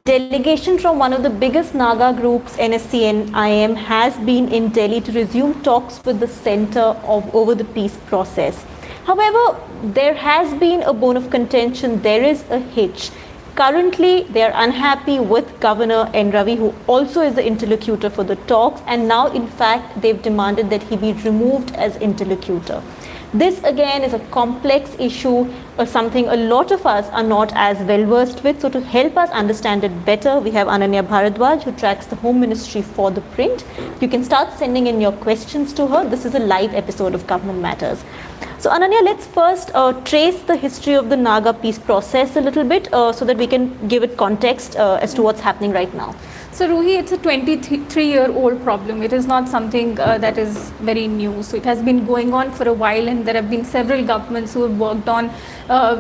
delegation from one of the biggest Naga groups, NSCN IM, has been in Delhi to resume talks with the centre over the peace process. However, there has been a bone of contention. There is a hitch. Currently, they are unhappy with Governor N. Ravi, who also is the interlocutor for the talks, and now, in fact, they've demanded that he be removed as interlocutor. This again is a complex issue, or something a lot of us are not as well versed with. So to help us understand it better, we have Ananya Bharadwaj, who tracks the Home Ministry for ThePrint. You can start sending in your questions to her. This is a live episode of Government Matters. So Ananya, let's first trace the history of the Naga peace process a little bit so that we can give it context as to what's happening right now. So Ruhi, it's a 23-year-old problem. It is not something that is very new. So it has been going on for a while, and there have been several governments who have worked on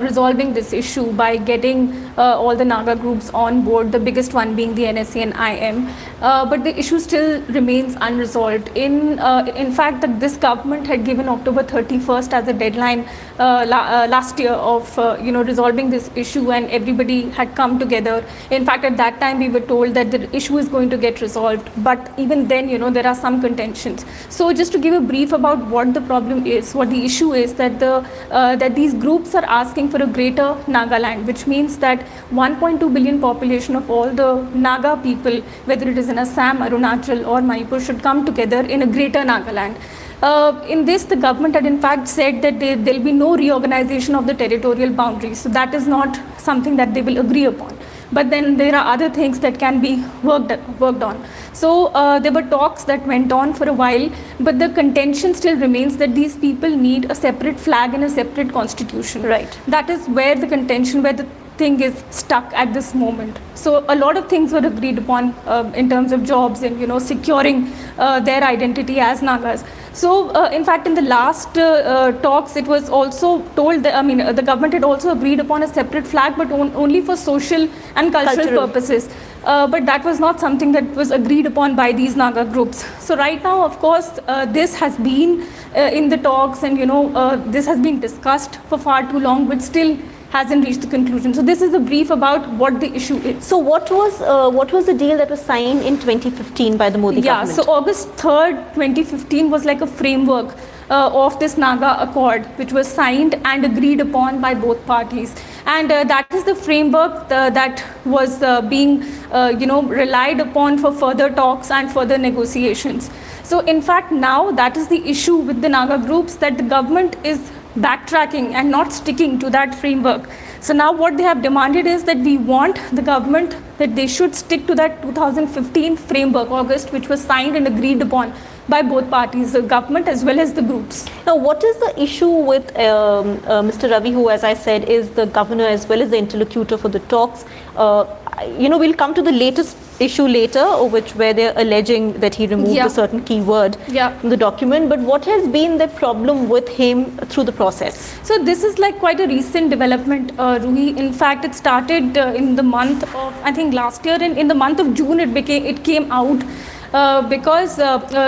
resolving this issue by getting all the Naga groups on board, the biggest one being the NSCN IM. But the issue still remains unresolved. In fact, this government had given October 31st as a deadline last year of resolving this issue, and everybody had come together. In fact, at that time we were told that the issue is going to get resolved, but even then, there are some contentions. So just to give a brief about what the problem is, what the issue is, that that these groups are asking for a greater Nagaland, which means that 1.2 billion population of all the Naga people, whether it is in Assam, Arunachal or Manipur, should come together in a greater Nagaland. In this, the government had in fact said that there will be no reorganization of the territorial boundaries. So that is not something that they will agree upon. But then there are other things that can be worked on. So there were talks that went on for a while, but the contention still remains that these people need a separate flag and a separate constitution. Right. That is where the contention, where the thing is stuck at this moment. So a lot of things were agreed upon in terms of jobs and securing their identity as Nagas. So in fact, in the last talks, it was also told that the government had also agreed upon a separate flag, but only for social and cultural purposes. But that was not something that was agreed upon by these Naga groups. So right now, of course, this has been in the talks, and this has been discussed for far too long, but still hasn't reached the conclusion. So this is a brief about what the issue is. So what was the deal that was signed in 2015 by the Modi government? Yeah, so August 3rd, 2015 was like a framework of this Naga Accord, which was signed and agreed upon by both parties. And that is the framework that was being relied upon for further talks and further negotiations. So in fact, now that is the issue with the Naga groups, that the government is backtracking and not sticking to that framework. So now what they have demanded is that we want the government that they should stick to that 2015 framework, August, which was signed and agreed upon by both parties, the government as well as the groups. Now, what is the issue with Mr. Ravi, who, as I said, is the governor as well as the interlocutor for the talks? We'll come to the latest issue later, where they're alleging that he removed a certain keyword from the document. But what has been the problem with him through the process? So this is like quite a recent development, Ruhi. In fact, it started in the month of, I think, last year, and in the month of June it came out. Because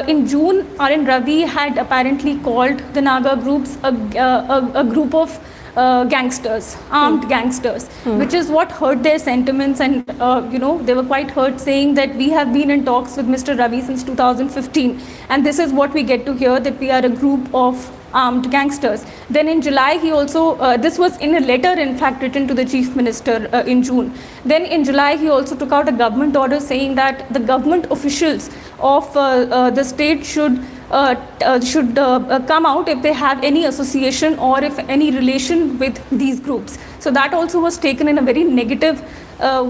in June, R.N. Ravi had apparently called the Naga groups a group of gangsters, armed gangsters, which is what hurt their sentiments, and they were quite hurt, saying that we have been in talks with Mr. Ravi since 2015, and this is what we get to hear, that we are a group of armed gangsters. Then in July, he also, this was in a letter in fact written to the Chief Minister in June. Then in July, he also took out a government order saying that the government officials of the state should come out if they have any association or if any relation with these groups. So that also was taken in a very negative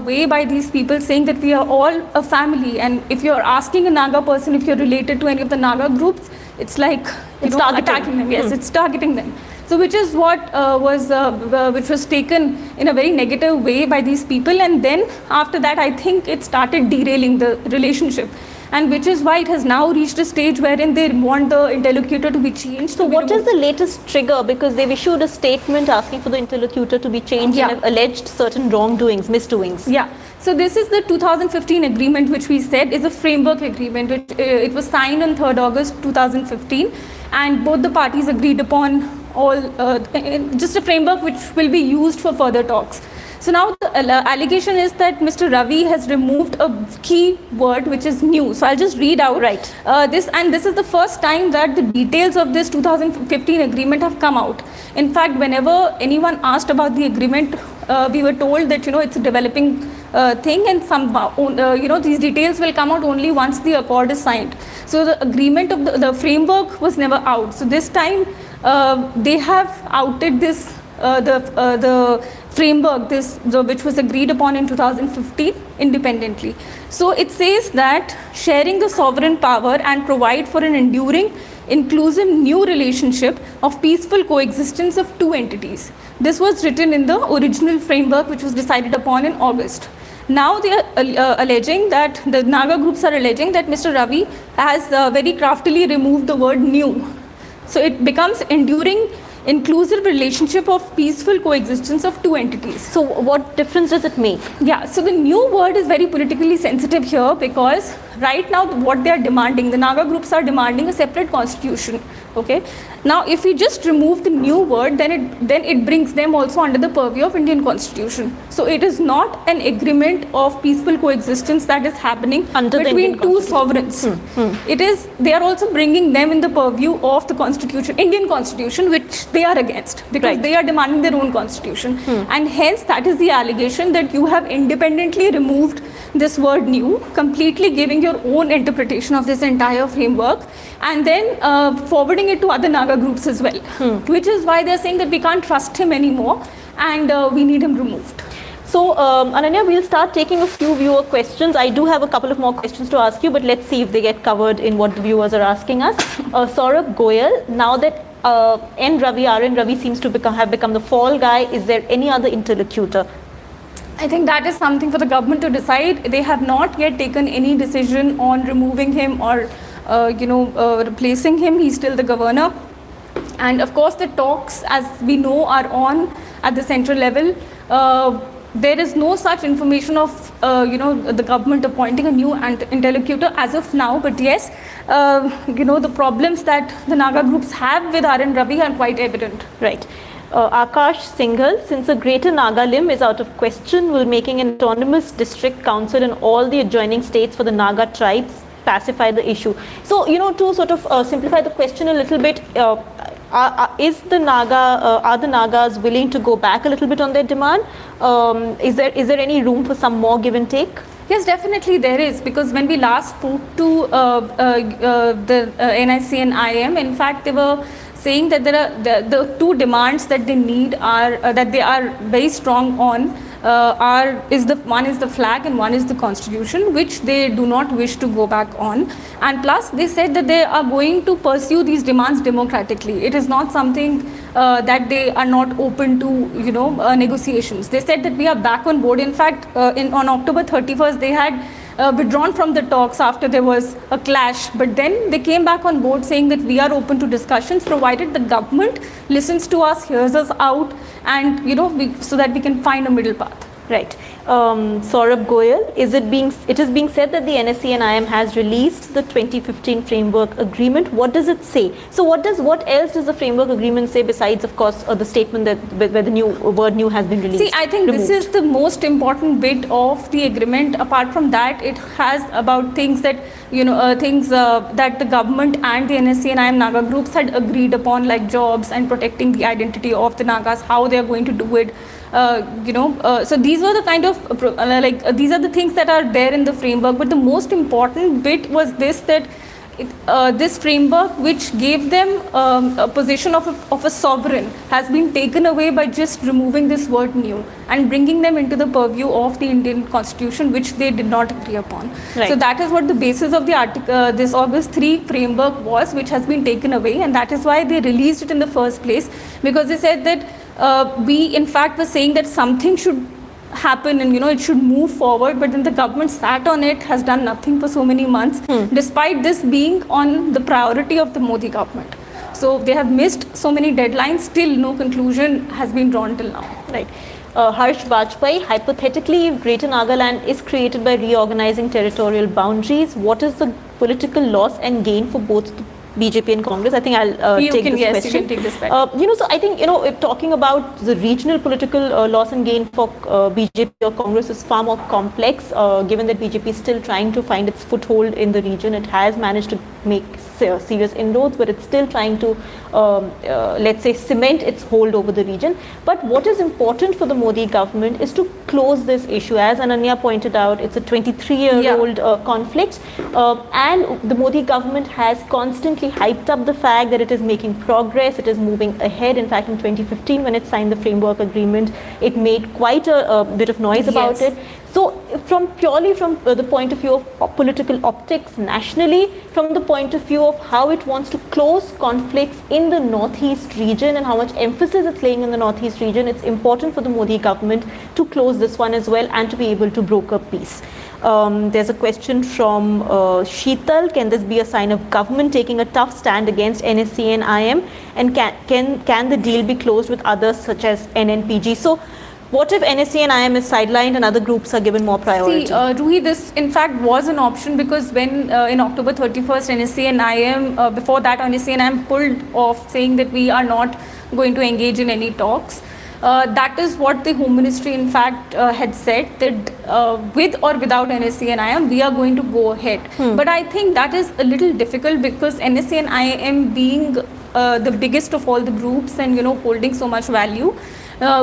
way by these people, saying that we are all a family, and if you're asking a Naga person if you're related to any of the Naga groups, it's like attacking them. Yes, it's targeting them. So which is what which was taken in a very negative way by these people, and then after that I think it started derailing the relationship, and which is why it has now reached a stage wherein they want the interlocutor to be changed. So what is the latest trigger? Because they've issued a statement asking for the interlocutor to be changed and have alleged certain wrongdoings, misdoings. Yeah. So this is the 2015 agreement, which we said is a framework agreement. It was signed on 3rd August 2015, and both the parties agreed upon all just a framework which will be used for further talks. So now the allegation is that Mr. Ravi has removed a key word which is new. So I'll just read out this, and this is the first time that the details of this 2015 agreement have come out. In fact, whenever anyone asked about the agreement, we were told that it's a developing thing, and these details will come out only once the accord is signed. So the agreement of the framework was never out. So this time they have outed this the framework which was agreed upon in 2015 independently. So it says that sharing the sovereign power and provide for an enduring, inclusive new relationship of peaceful coexistence of two entities. This was written in the original framework which was decided upon in August. Now they are alleging that the Naga groups are alleging that Mr. Ravi has very craftily removed the word new. So it becomes enduring, inclusive relationship of peaceful coexistence of two entities. So what difference does it make? Yeah, so the new word is very politically sensitive here, because right now what they are demanding, the Naga groups are demanding a separate constitution. Okay. Now if we just remove the new word, then it brings them also under the purview of Indian constitution. So it is not an agreement of peaceful coexistence that is happening under between two sovereigns. It is, they are also bringing them in the purview of the constitution, Indian constitution, which they are against, because they are demanding their own constitution. And hence that is the allegation that you have independently removed this word new, completely giving your own interpretation of this entire framework, and then forwarding it to other Naga groups as well, which is why they're saying that we can't trust him anymore and we need him removed. So Ananya, we'll start taking a few viewer questions. I do have a couple of more questions to ask you, but let's see if they get covered in what the viewers are asking us. Saurabh Goyal, now that R.N. Ravi seems to have become the fall guy, is there any other interlocutor? I think that is something for the government to decide. They have not yet taken any decision on removing him or replacing him. He's still the governor. And of course the talks, as we know, are on at the central level. There is no such information of the government appointing a new interlocutor as of now, but yes, the problems that the Naga groups have with R.N. Ravi are quite evident. Right. Akash Singhal, since a greater Naga limb is out of question, will making an autonomous district council in all the adjoining states for the Naga tribes pacify the issue? So, to sort of simplify the question a little bit, are the Nagas willing to go back a little bit on their demand? Is there any room for some more give and take? Yes, definitely there is, because when we last spoke to the NSCN IM, in fact, they were saying that there are the two demands that they need are that they are very strong on one is the flag and one is the constitution, which they do not wish to go back on. And plus they said that they are going to pursue these demands democratically. It is not something that they are not open to negotiations. They said that we are back on board. In fact, on October 31st they had withdrawn from the talks after there was a clash, but then they came back on board saying that we are open to discussions provided the government listens to us, hears us out, and so that we can find a middle path. Right. Saurabh Goyal, it is being said that the NSCN has released the 2015 framework agreement. What does it say? So what else does the framework agreement say besides, of course, the statement that where the new word new has been released? See, I think this is the most important bit of the agreement. Apart from that, it has about things that that the government and the NSCN Naga groups had agreed upon, like jobs and protecting the identity of the Nagas, how they are going to do it. So these were the kind of these are the things that are there in the framework. But the most important bit was this, that this framework, which gave them a position of a sovereign, has been taken away by just removing this word new and bringing them into the purview of the Indian constitution, which they did not agree upon. Right. So that is what the basis of the this August 3 framework was, which has been taken away, and that is why they released it in the first place, because they said that we in fact were saying that something should happen and it should move forward, but then the government sat on it, has done nothing for so many months, despite this being on the priority of the Modi government. So they have missed so many deadlines, still no conclusion has been drawn till now. Right. Harsh Bajpai, hypothetically, if Greater Nagaland is created by reorganizing territorial boundaries, what is the political loss and gain for both BJP and Congress. I think I'll take this question. You can take this question. So I think, if talking about the regional political loss and gain for BJP or Congress is far more complex, given that BJP is still trying to find its foothold in the region. It has managed to make serious inroads, but it's still trying to, let's say, cement its hold over the region. But what is important for the Modi government is to close this issue. As Ananya pointed out, it's a 23-year-old conflict, and the Modi government has constantly hyped up the fact that it is making progress, it is moving ahead. In fact, in 2015, when it signed the framework agreement, it made quite a bit of noise about it. So purely from the point of view of political optics nationally, from the point of view of how it wants to close conflicts in the northeast region and how much emphasis it's laying in the northeast region, it's important for the Modi government to close this one as well and to be able to broker peace. There's a question from Sheetal. Can this be a sign of government taking a tough stand against NSCN IM? And can the deal be closed with others such as NNPG? So what if NSCN IM is sidelined and other groups are given more priority? See, Ruhi, this in fact was an option because when in October 31st, NSCN IM, before that NSCN IM pulled off saying that we are not going to engage in any talks. That is what the Home Ministry in fact had said, that with or without NSCN IM, we are going to go ahead. But I think that is a little difficult because NSCN IM being the biggest of all the groups and holding so much value,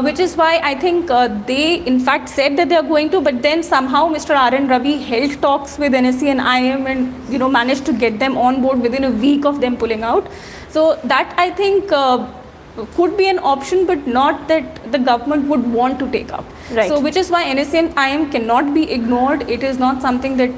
which is why I think they in fact said that they are going to, but then somehow Mr. R.N. Ravi held talks with NSCN IM and managed to get them on board within a week of them pulling out. So that I think could be an option, but not that the government would want to take up. Right. So which is why NSCN IM cannot be ignored. It is not something that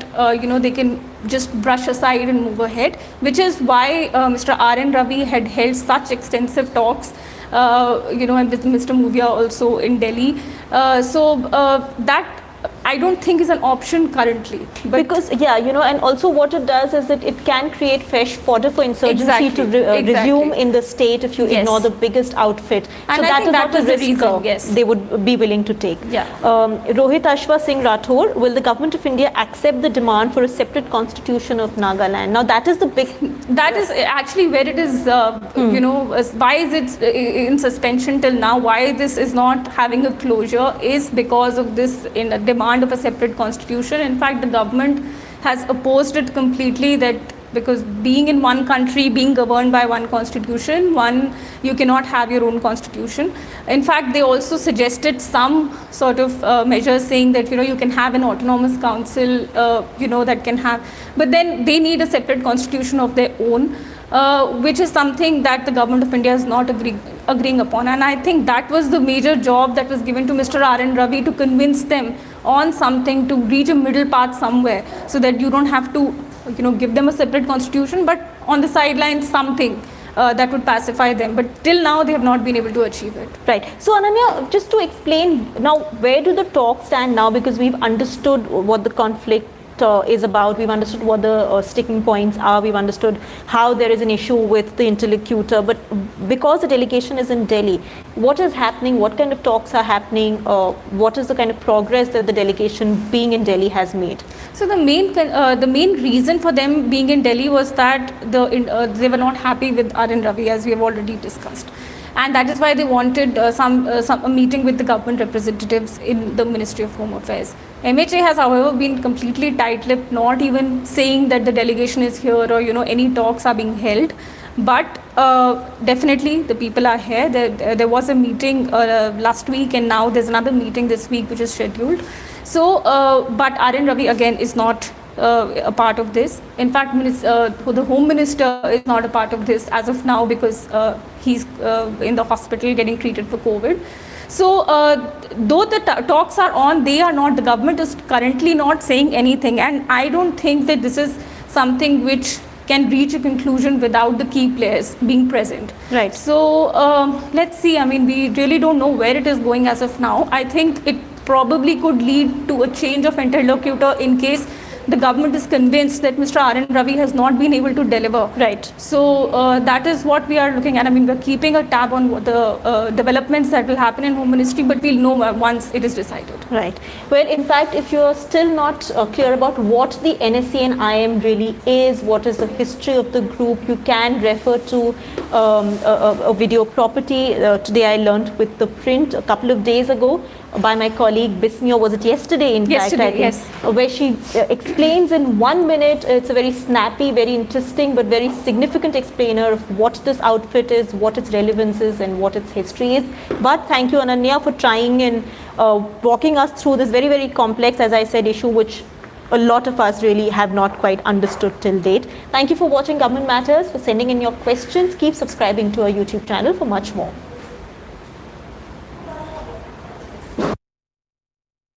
they can just brush aside and move ahead, which is why Mr. R.N. Ravi had held such extensive talks and with Mr. Movia also in Delhi. That I don't think is an option currently. But because, and also what it does is that it can create fresh fodder for insurgency to resume in the state if you ignore the biggest outfit. And so that is not a risk they would be willing to take. Rohit Ashwa Singh Rathore, will the government of India accept the demand for a separate constitution of Nagaland? Now that is the big... That is actually where it is, why is it in suspension till now, why this is not having a closure is because of this demand of a separate constitution. In fact, the government has opposed it completely, that because being in one country, being governed by one constitution, you cannot have your own constitution. In fact, they also suggested some sort of measures saying that you can have an autonomous council, that can have, but then they need a separate constitution of their own, which is something that the government of India is not agreeing upon. And I think that was the major job that was given to Mr. R.N. Ravi, to convince them on something, to reach a middle path somewhere, so that you don't have to give them a separate constitution, but on the sidelines something that would pacify them. But till now they have not been able to achieve it. Right. So Ananya, just to explain now, where do the talks stand now? Because we've understood what the conflict is about, we've understood what the sticking points are, we've understood how there is an issue with the interlocutor, but because the delegation is in Delhi, what is happening, what kind of talks are happening, what is the kind of progress that the delegation being in Delhi has made? So the main reason for them being in Delhi was that they were not happy with R.N. Ravi, as we have already discussed. And that is why they wanted a meeting with the government representatives in the Ministry of Home Affairs. MHA has, however, been completely tight-lipped, not even saying that the delegation is here or any talks are being held. But definitely the people are here. There was a meeting last week, and now there's another meeting this week which is scheduled. So, but R.N. Ravi again is not a part of this. In fact, the Home Minister is not a part of this as of now, because he's in the hospital getting treated for COVID. So though the talks are on, the government is currently not saying anything, and I don't think that this is something which can reach a conclusion without the key players being present. Right. So let's see. I mean, we really don't know where it is going as of now. I think it probably could lead to a change of interlocutor in case the government is convinced that Mr. R.N. Ravi has not been able to deliver. Right. So that is what we are looking at. I mean, we're keeping a tab on what the developments that will happen in Home Ministry, but we'll know once it is decided. Right. Well, in fact, if you're still not clear about what the NSCN IM really is, what is the history of the group, you can refer to a video property. Today I learned with ThePrint a couple of days ago by my colleague Bismi, or was it yesterday in fact, I think, yes. Where she explains in 1 minute. It's a very snappy, very interesting but very significant explainer of what this outfit is, what its relevance is and what its history is. But thank you, Ananya, for trying and walking us through this very, very complex, as I said, issue which a lot of us really have not quite understood till date. Thank you for watching Government Matters, for sending in your questions. Keep subscribing to our YouTube channel for much more.